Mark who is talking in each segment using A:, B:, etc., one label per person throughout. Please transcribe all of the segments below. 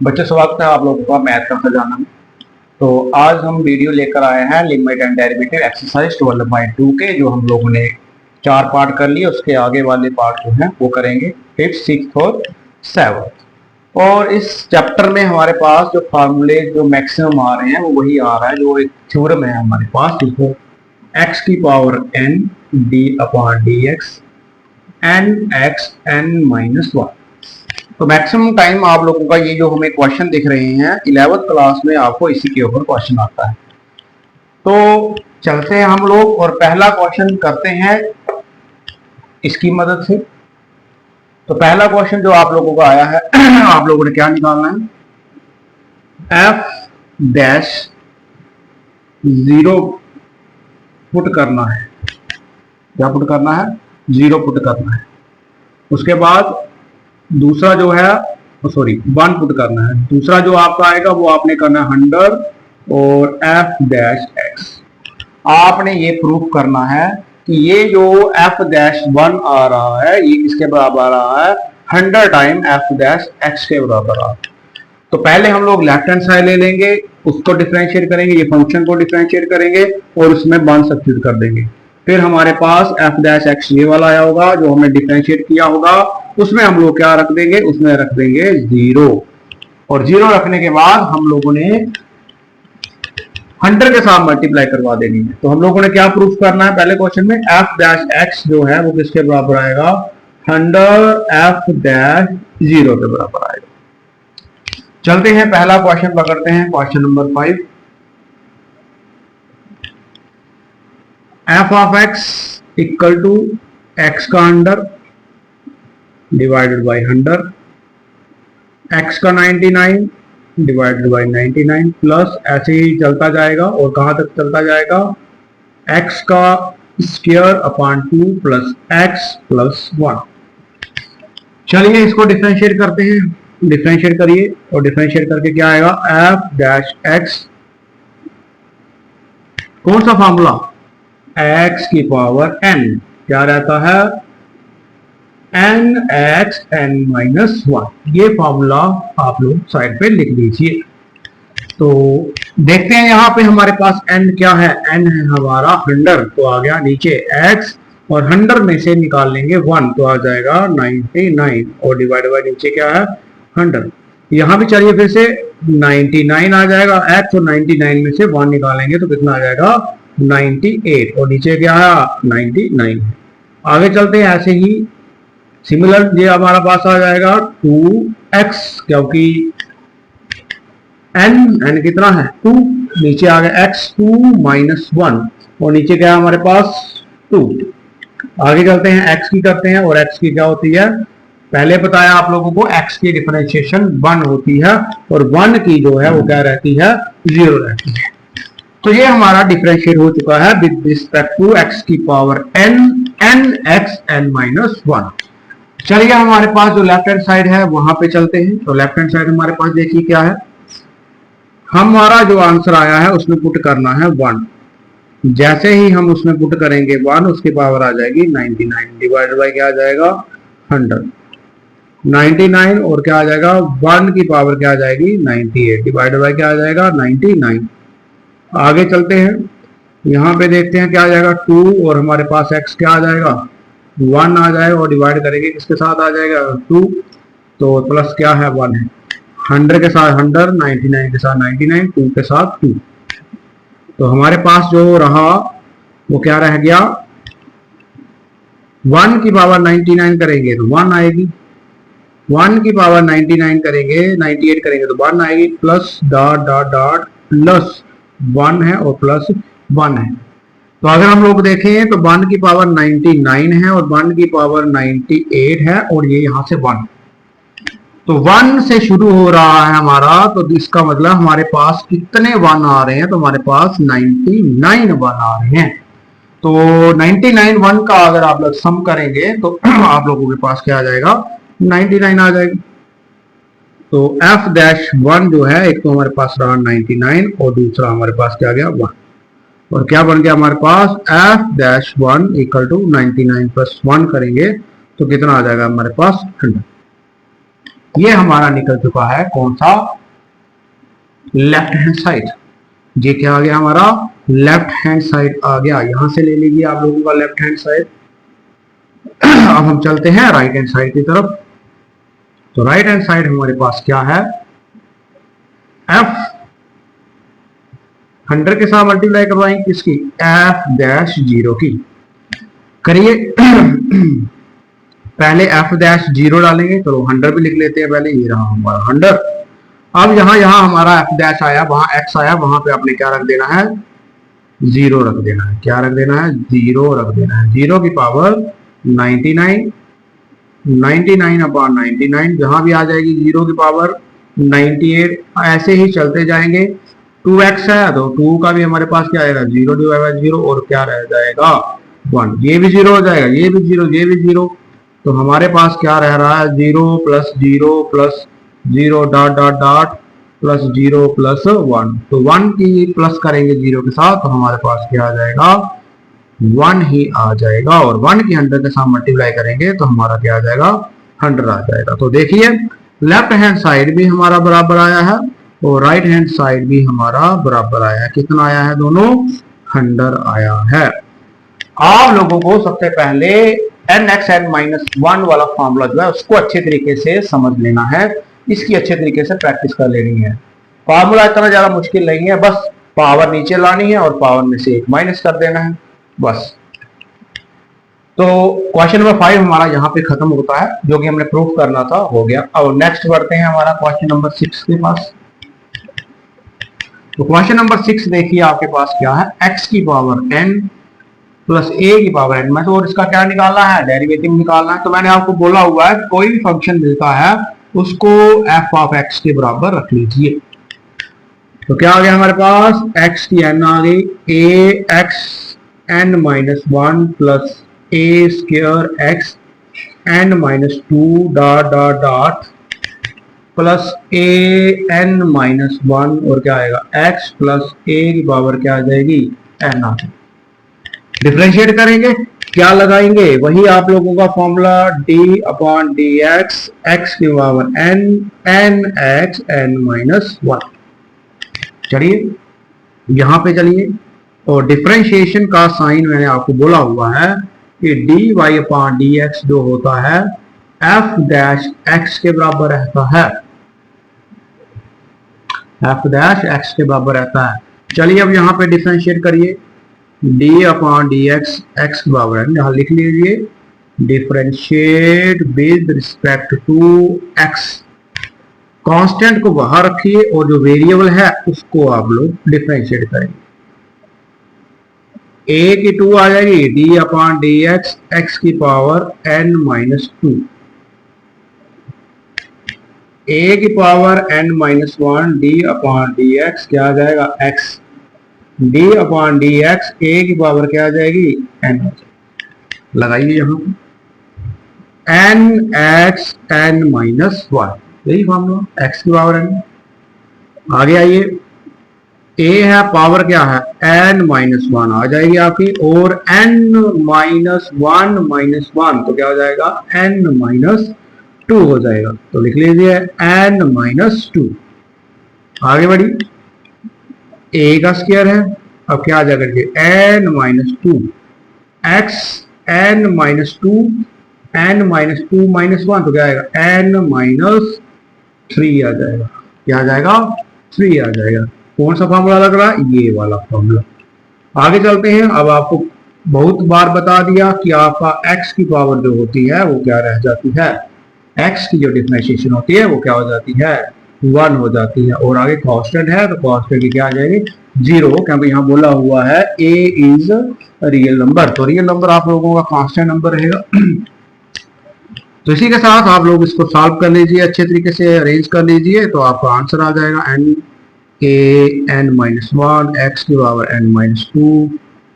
A: बच्चों स्वागत है आप लोगों का मैथ का खजाना में। तो आज हम वीडियो लेकर आए हैं लिमिट एंड डेरिवेटिव एक्सरसाइज 12/2 के, जो हम लोगों ने 4 पार्ट कर लिए। उसके आगे वाले पार्ट जो हैं वो करेंगे 5th, 6th और 7th। और इस चैप्टर में हमारे पास जो फार्मूले जो मैक्सिमम आ रहे हैं वो वही आ रहा है जो एक थ्योरम है हमारे पास। देखो, x की power n d/dx n x n-1। तो मैक्सिमम टाइम आप लोगों का ये जो हमें क्वेश्चन दिख रहे हैं 11th क्लास में आपको इसी के ऊपर क्वेश्चन आता है। तो चलते हैं हम लोग और पहला क्वेश्चन करते हैं इसकी मदद से। तो पहला क्वेश्चन जो आप लोगों का आया है आप लोगों ने क्या निकालना है, f डैश 0 पुट करना है। क्या पुट करना है? 0 पुट करना है। उसके बाद दूसरा जो है 1 पुट करना है। दूसरा जो आपका आएगा वो आपने करना है 100 और f डैश x। आपने ये प्रूफ करना है कि ये जो f डैश 1 आ रहा है ये किसके बराबर आ रहा है? 100 टाइम f डैश x के बराबर आ रहा है। तो पहले हम लोग लेफ्ट हैंड साइड ले लेंगे, उसको डिफरेंशिएट करेंगे, ये फंक्शन को डिफरेंशिएट करेंगे और उसमें 1 सब्स्टिट्यूट कर देंगे। फिर हमारे पास f डैश x ये वाला आया होगा जो हमने डिफरेंशिएट किया होगा, उसमें हम लोग क्या रख देंगे? उसमें रख देंगे 0। और 0 रखने के बाद हम लोगों ने 100 के साथ मल्टीप्लाई करवा देनी है। तो हम लोगों ने क्या प्रूफ करना है पहले क्वेश्चन में? f डैश x जो है वो किसके बराबर आएगा? 100 f डैश 0 के बराबर आएगा। चलते हैं पहला क्वेश्चन पकड़ते हैं, question number 5। f of x equal to x का अंडर डिवाइडेड बाई 100, x का 99 डिवाइडेड बाई 99 प्लस ऐसे ही चलता जाएगा। और कहां तक चलता जाएगा? x का square upon 2 plus x plus 1। चलिए इसको डिफरेंशिएट करते हैं। डिफरेंशिएट करिए और डिफरेंशिएट करके क्या आएगा? f डैश x, कौन सा फॉर्मूला? x की पावर n क्या रहता है? n(x n-1)। ये फॉर्मूला आप लोग साइड पे लिख लीजिए। तो देखते हैं यहाँ पे हमारे पास n क्या है? n है हमारा 100, तो आ गया नीचे x और 100 में से निकाल लेंगे 1 तो आ जाएगा 99 और डिवाइड बाय नीचे क्या है? 100। यहाँ भी चलिए फिर से 99 आ जाएगा x और 99 में से 1 निकालेंगे तो कितना आ जाएगा? 98 और नीचे क्या है? 99। आगे चलते हैं ऐसे ही सिमिलर ये हमारा पास आ जाएगा 2x, क्योंकि n कितना है? 2। नीचे आ गया x2 माइनस 1 और नीचे क्या है हमारे पास? 2। आगे चलते हैं x की करते हैं और x की क्या होती है? पहले बताया आप लोगों को x की डिफरेंशिएशन 1 होती है और 1 की जो है वो क्या रहती है? 0 रहती है। तो ये हमारा डिफरेंशिएट हो चुका है विद रिस्पेक्ट टू x की पावर n(x n-1)। चलिए हमारे पास जो लेफ्ट हैंड साइड है वहां पे चलते हैं। तो लेफ्ट हैंड साइड हमारे पास देखिए क्या है, हमारा जो आंसर आया है उसमें पुट करना है 1। जैसे ही हम उसमें पुट करेंगे 1 उसकी पावर आ जाएगी 99 डिवाइडेड बाय क्या आ जाएगा? 100। 99 और क्या आ जाएगा? 1 की पावर क्या आ जाएगी? 98 डिवाइडेड बाय क्या आ जाएगा? 99। आगे चलते हैं, यहाँ पे देखते हैं क्या आ जाएगा? 2 और हमारे पास x क्या आ जाएगा? 1 आ जाएगा और डिवाइड करेंगे किसके साथ आ जाएगा? 2। तो प्लस क्या है? 1 है। 100 के साथ 100, 99 के साथ 99, 2 के साथ 2। तो हमारे पास जो रहा वो क्या रह गया? 1 की पावर 99 करेंगे तो 1 आएगी, 1 की पावर 99 करेंगे 98 करेंगे तो 1 आएगी, plus dot dot dot plus 1 है और प्लस 1 है। तो अगर हम लोग देखें तो 1 की पावर 99 है और 1 की पावर 98 है और ये यहां से 1, तो 1 से शुरू हो रहा है हमारा। तो इसका मतलब हमारे पास कितने 1 आ रहे हैं? तो हमारे पास 99 1 आ रहे हैं। तो 99 1 का अगर आप लोग सम करेंगे तो आप लोगों के पास क्या आ जाएगा? 99 आ जाएगी। तो f डैश 1 जो है, एक तो हमारे पास रहा 99 और दूसरा हमारे पास क्या गया? 1। और क्या बन गया हमारे पास? f dash 1 equal to 99 plus 1 करेंगे तो कितना आ जाएगा हमारे पास? 100। ये हमारा निकल चुका है कौन सा, लेफ्ट हैंड साइड। ये क्या आ गया हमारा, लेफ्ट हैंड साइड आ गया। यहां से ले लीजिए आप लोगों का लेफ्ट हैंड साइड। अब हम चलते हैं राइट हैंड साइड की तरफ। तो राइट हैंड साइड हमारे पास क्या है, f 100 के साथ मल्टीप्लाई करवाएंगे किसकी, f डैश 0 की। करिए पहले f डैश 0 डालेंगे, चलो 100 भी लिख लेते हैं पहले, ये रहा हमारा 100। अब यहां हमारा f डैश आया, वहां x आया, वहां पे आपने क्या रख देना है, 0 रख देना है। क्या रख देना है, 0 रख देना है। 0 की पावर 99, 99 अपॉन 99, जहां भी आ जाएगी 0 की पावर 98। ऐसे ही चलते जाएंगे। 2x है तो 2 का भी हमारे पास क्या आएगा, 0 डिवाइड बाय 0, और क्या रह जाएगा 1। ये भी 0 हो जाएगा, ये भी 0, ये भी 0। तो हमारे पास क्या रह रहा है, 0 plus 0 plus 0 dot dot dot plus 0 plus 1। तो 1 की प्लस करेंगे 0 के साथ तो हमारे पास क्या आ जाएगा, 1 ही आ जाएगा। और 1 की 100 के साथ मल्टीप्लाई करेंगे तो हमारा क्या आ जाएगा, 100 आ जाएगा। तो देखिए लेफ्ट हैंड साइड भी हमारा बराबर आया है और राइट हैंड साइड भी हमारा बराबर आया है। कितना आया है, दोनों 100 आया है। आप लोगों को सबसे पहले nxn-1 वाला फॉर्मूला जो है उसको अच्छे तरीके से समझ लेना है, इसकी अच्छे तरीके से प्रैक्टिस कर लेनी है। फॉर्मूला इतना ज्यादा मुश्किल नहीं है, बस पावर नीचे लानी है और पावर में से एक माइनस कर देना है बस। तो क्वेश्चन नंबर 5 हमारा यहाँ पे खत्म होता है, जो कि हमने प्रूफ करना था हो गया। अब नेक्स्ट बढ़ते हैं हमारा क्वेश्चन नंबर 6 के पास। तो क्वेश्चन नंबर 6 देखिए आपके पास क्या है, x की पावर n प्लस a की पावर n में, तो और इसका क्या निकालना है, डेरिवेटिव निकालना है। तो मैंने आपको बोला हुआ है कोई भी फंक्शन मिलता है उसको f ऑफ x के बराबर रख लीजिए। तो क्या आ गया हमारे पास, x की n आ गई, a x n minus 1 plus a square x n minus 2 dot dot dot plus a n minus 1, और क्या आएगा x प्लस a की पावर क्या आ जाएगी, n आ जाएगी। डिफरेंशिएट करेंगे, क्या लगाएंगे, वही आप लोगों का formula d upon D x, x की power n, n x n minus 1। चलिए यहां पे चलिए, और डिफरेंशिएशन का साइन मैंने आपको बोला हुआ है कि dy अपॉन डी एक्स जो होता है f डैश x के बराबर रहता है, f डैश x के बराबर रहता है। चलिए अब यहां पे डिफरेंशिएट करिए, d upon D x, x के बराबर है, यहां लिख लीजिए differentiate with respect to x। Constant को बाहर रखिए और जो वेरिएबल है उसको आप लोग डिफरेंशिएट करेंगे। a की 2 आ जाएगी, d upon D x, x की पावर n माइनस 2, a की power n minus 1, d upon D x क्या आ जाएगा, x, d upon D x, a की पावर क्या आ जाएगी, n। लगाइए यहाँ n x n माइनस 1, यही फॉर्मूला, x की पावर n। आगे आइए, a है पावर क्या है, n माइनस 1 आ जाएगी आपकी, और n माइनस 1 माइनस 1 तो क्या हो जाएगा, n माइनस 2 हो जाएगा। तो लिख लीजिए n माइनस 2। आगे बढ़िए, a का स्क्वायर है, अब क्या आ जाएगा n minus 2, x n minus 2, n minus 2 minus 1 तो क्या आएगा, n माइनस 3 आ जाएगा। क्या आ जाएगा, 3 आ जाएगा। कौन सा फॉर्मूला लग रहा है, ये वाला फॉर्मूला। आगे चलते हैं। अब आपको बहुत बार बता दिया कि आपका x की पावर जो होती है वो क्या रह जाती है, x की जो डिफरेंशिएशन होती है वो क्या हो जाती है, 1 हो जाती है। और आगे कांस्टेंट है तो कांस्टेंट की क्या आ जाएगी, 0, क्योंकि यहाँ बोला हुआ है a इज रियल नंबर, तो रियल नंबर आप लोगों का कांस्टेंट नंबर रहेगा। तो इसी के साथ आप लोग इसको सॉल्व कर लीजिए, अच्छे तरीके से अरेंज कर लीजिए, तो आपका आंसर आ जाएगा n a n minus 1, x की power n minus 2,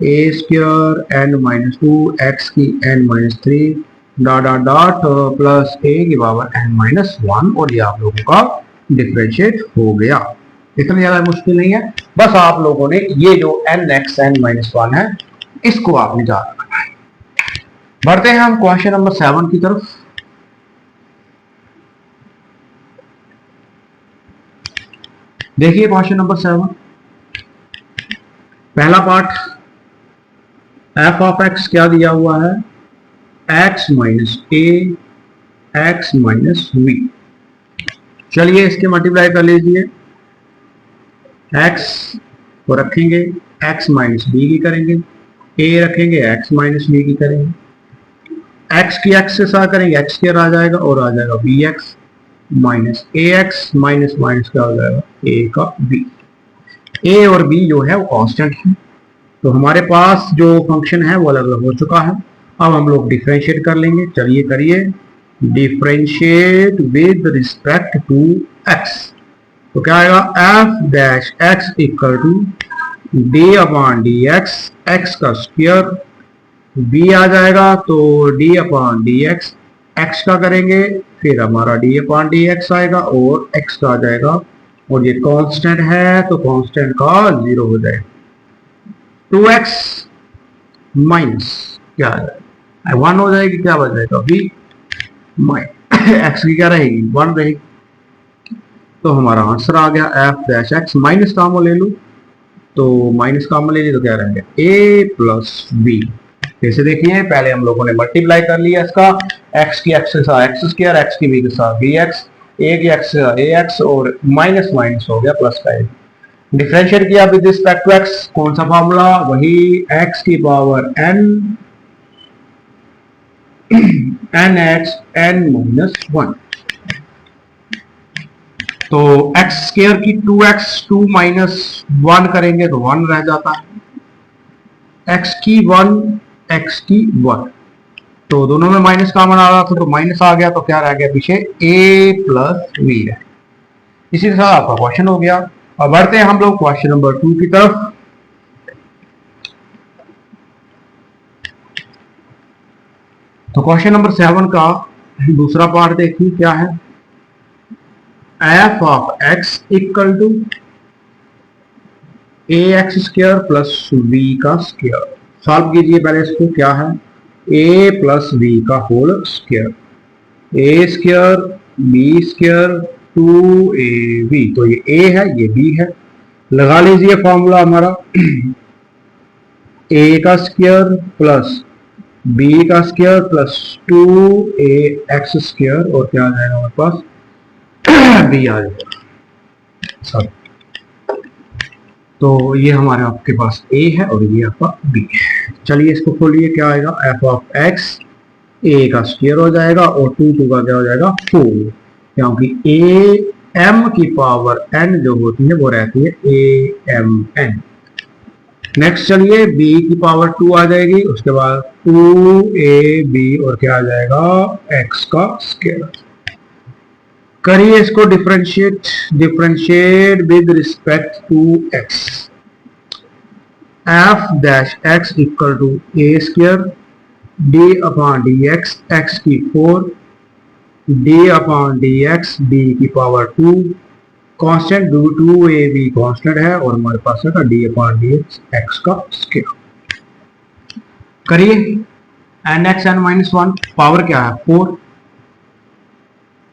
A: a square n minus 2, x की n minus 3 dot dot dot plus a की पावर n माइनस 1, और ये आप लोगों का डिफरेंशिएट हो गया। इतना ज्यादा मुश्किल नहीं है, बस आप लोगों ने ये जो n x n माइनस 1 है इसको आपने याद रखना है। बढ़ते हैं हम क्वेश्चन नंबर 7 की तरफ। देखिए क्वेश्चन नंबर 7, पहला पार्ट, एफ ऑफ एक्स क्या दिया हुआ है, x minus a x minus v. चलिए इसके मल्टीप्लाई कर लीजिए, एक्स को रखेंगे एक्स माइनस बी की करेंगे, ए रखेंगे एक्स माइनस बी की करेंगे, एक्स की एक्स से साथ करेंगे एक्स स्क्वायर आ जाएगा और आ जाएगा B x minus a x minus minus क्या हो जाएगा ए का बी। ए और बी जो है वो कांस्टेंट है, तो हमारे पास जो फंक्शन है वो अलग अलग हो चुका है। अब हम लोग डिफरेंशिएट कर लेंगे, चलिए करिए, differentiate with respect to x. तो क्या आएगा, f dash x equal to d upon D x, x का स्क्वायर, बी आ जाएगा तो d upon D x, x का करेंगे फिर हमारा डी अपॉन डी एक्स आएगा और एक्स का आ जाएगा, और ये कांस्टेंट है तो कांस्टेंट का 0 हो जाएगा। 2x माइनस क्या आ जाएगा 1 हो जाएगी, क्या बच जाएगा b माइनस एक्स की क्या रहेगी 1 रहेगी। तो हमारा आंसर आ गया एफ डैश एक्स, माइनस कामो ले लो तो माइनस कामो ले ली तो क्या रहेगा a प्लस बी। जैसे देखिए पहले हम लोगों ने मल्टीप्लाई कर लिया इसका, x की एक्स के साथ एक्स स्क्वायर, एक्स की बी के साथ बी एक्स, ए की एक्स से ए एक्स और माइनस माइनस हो गया प्लस का। डिफरेंशिएट किया विद रिस्पेक्ट टू एक्स, कौन सा फॉर्मूला, वही एक्स की power n n x n minus 1। तो एक्स स्क्वायर की 2x 2 माइनस 1 करेंगे तो 1 रह जाता है, x की 1 x की 1, तो दोनों में माइनस कॉमन आ रहा था तो माइनस आ गया, तो क्या रह गया पीछे a प्लस वी है। इसी के साथ आपका क्वेश्चन हो गया। अब बढ़ते हैं हम लोग क्वेश्चन नंबर 2 की तरफ। तो क्वेश्चन नंबर 7 का दूसरा पार्ट देखिए क्या है, f of x equal to a x square plus v का स्क्वायर। सॉल्व कीजिए पहले इसको, क्या है a प्लस बी का whole square, a square b square 2ab, तो ये a है ये b है, लगा लीजिए फॉर्मूला हमारा a का स्क्वायर प्लस b का स्क्वायर प्लस 2ax स्क्वायर और क्या आ जाएगा हमारे पास b आ जाएगा सब। तो ये हमारे आपके पास a है और ये आपका b है। चलिए इसको खोलिए, क्या आएगा f ऑफ x, a का स्क्वायर हो जाएगा और 2 का क्या हो जाएगा 4, क्योंकि a m की पावर n जो होती है वो रहती है a m n। नेक्स्ट चलिए b की पावर 2 आ जाएगी, उसके बाद 2ab और क्या आ जाएगा x का स्क्वायर। करिए इसको differentiate with respect to x, f dash x equal to a square d upon D x, x की 4 d upon D x d की पावर 2, कांस्टेंट 2ab कांस्टेंट है और हमारे पास है d upon D x x का square. करिए n x n minus 1, power क्या है 4,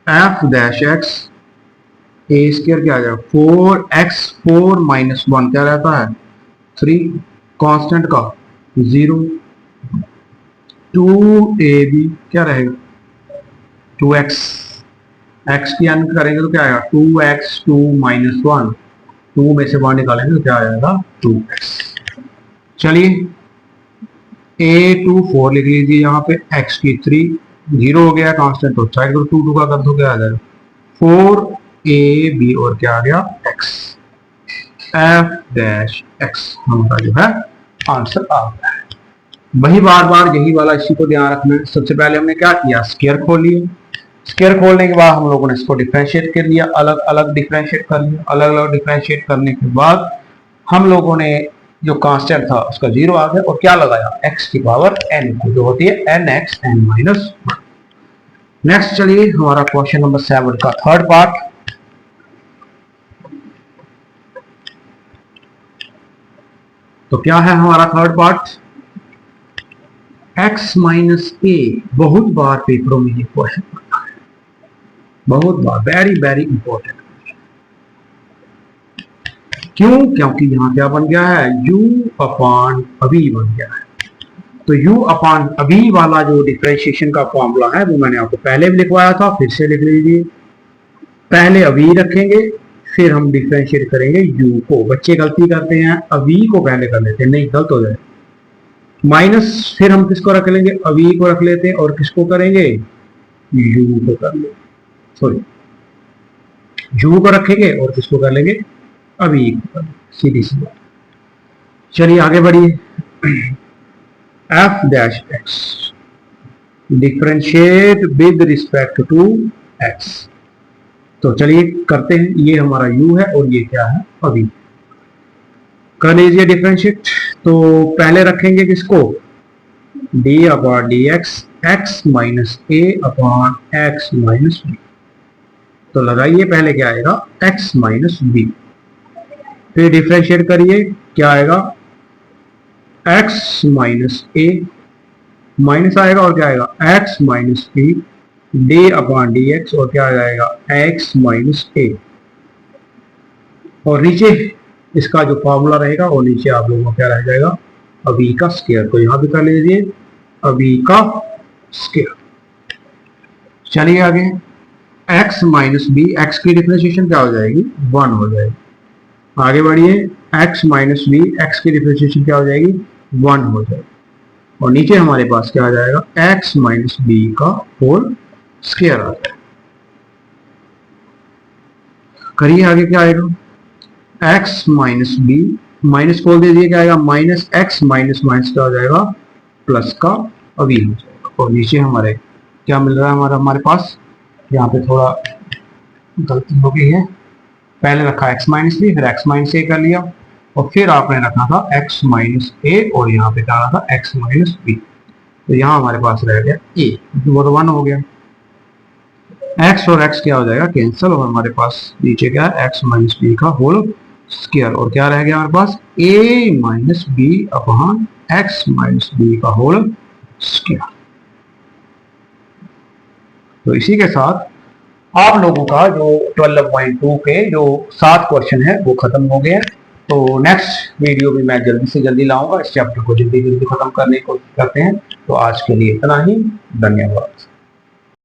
A: f dash x a square क्या आ जाएगा 4x 4 माइनस 1 क्या रहता है 3, कांस्टेंट का 0, 2ab क्या रहेगा 2x, x की n करेंगे तो क्या आएगा 2x 2 माइनस 1, 2 में से 1 निकालेंगे तो क्या आ जाएगा 2x। चलिए a2 4 लिख लीजिए यहाँ पे, x की 3 0 हो गया कांस्टेंट, तो साइड को 2 का कर दो क्या आ जाएगा 4ab और क्या आ गया x, f डैश x हमारा जो है आंसर आ गया है। वही बार बार यही वाला इसी को ध्यान रखना है। सबसे पहले हमने क्या किया स्क्वायर खोल लिया, स्क्वायर खोलने के बाद हम लोगों ने इसको डिफरेंशिएट कर लिया, अलग अलग डिफरेंशिएट कर लिया, अलग अलग डिफरेंशिएट करने के बाद हम लोगों ने जो कांस्टेंट था उसका 0 आ गया और क्या लगाया x की पावर n को जो होती है nx n माइनस 1। नेक्स्ट चलिए हमारा क्वेश्चन नंबर 7 का थर्ड पार्ट। तो क्या है हमारा थर्ड पार्ट, x माइनस ए। बहुत बार पेपरों में ये क्वेश्चन आता है, बहुत बार, वेरी वेरी इंपॉर्टेंट। क्यों? क्योंकि यहाँ क्या बन गया है, u अपॉन अभी बन गया है। तो u अपॉन अभी वाला जो डिफरेंशिएशन का फॉर्मूला है वो मैंने आपको पहले भी लिखवाया था, फिर से लिख लीजिए। पहले अभी रखेंगे, फिर हम डिफरेंशिएट करेंगे u को। बच्चे गलती करते हैं, अभी को पहले कर लेते हैं, नहीं गलत हो जाए। माइनस फिर हम किसको रख लेंगे, अभी को रख लेते हैं, और किसको करेंगे, u को कर लेंगे, सॉरी u को रखेंगे और किसको कर लेंगे, अभी को कर लेंगे। सीधी सी बात। चलिए आगे बढ़िए। f dash x differentiate with respect to x। तो चलिए करते हैं। ये हमारा u है और ये क्या है, अभी। कर लीजिए डिफरेंशिएट। तो पहले रखेंगे किसको, d upon D x minus a upon x minus b। तो लगाइए, पहले क्या आएगा, x माइनस b। फिर डिफरेंशिएट करिए, क्या आएगा, x माइनस a माइनस आएगा और क्या आएगा, x minus b d upon D x, और क्या आ जाएगा, x माइनस a। और नीचे इसका जो फॉर्मूला रहेगा वो नीचे आप लोगों को क्या रह जाएगा, अभी का स्क्वायर। तो यहां भी कर लीजिए अभी का स्क्वायर। चलिए आगे, x माइनस b, x की डिफरेंशिएशन क्या हो जाएगी, 1 हो जाएगी। आगे बढ़िए, x माइनस b, x की डिफरेंशिएशन क्या हो जाएगी, 1 हो जाएगी। और नीचे हमारे पास क्या आ जाएगा, x माइनस b का होल स्क्वायर आ जाएगा। करिए आगे क्या आएगा, x माइनस b, माइनस खोल दीजिए, क्या आएगा, माइनस x माइनस माइनस क्या हो जाएगा, प्लस का अभी हो जाएगा। और नीचे हमारे क्या मिल रहा है, हमारे पास यहाँ पे थोड़ा गलती हो गई है, पहले रखा x माइनस बी, फिर x माइनस ए कर लिया, और फिर आपने रखा था x माइनस ए, और यहाँ पे क्या रहा था, x माइनस बी। तो यहाँ हमारे पास रह गया a, वो तो 1 हो गया। x और x क्या हो जाएगा, कैंसिल, और हमारे पास नीचे क्या है, x माइनस बी का होल स्क्वायर, और क्या रह गया हमारे पास, a minus b upon x minus b का होल स्क्वायर। तो इसी के साथ आप लोगों का जो 12.2 के जो 7 क्वेश्चन है वो खत्म हो गया। तो नेक्स्ट वीडियो में मैं जल्दी से जल्दी लाऊंगा, इस चैप्टर को जल्दी जल्दी खत्म करने की कोशिश करते हैं। तो आज के लिए इतना ही, धन्यवाद।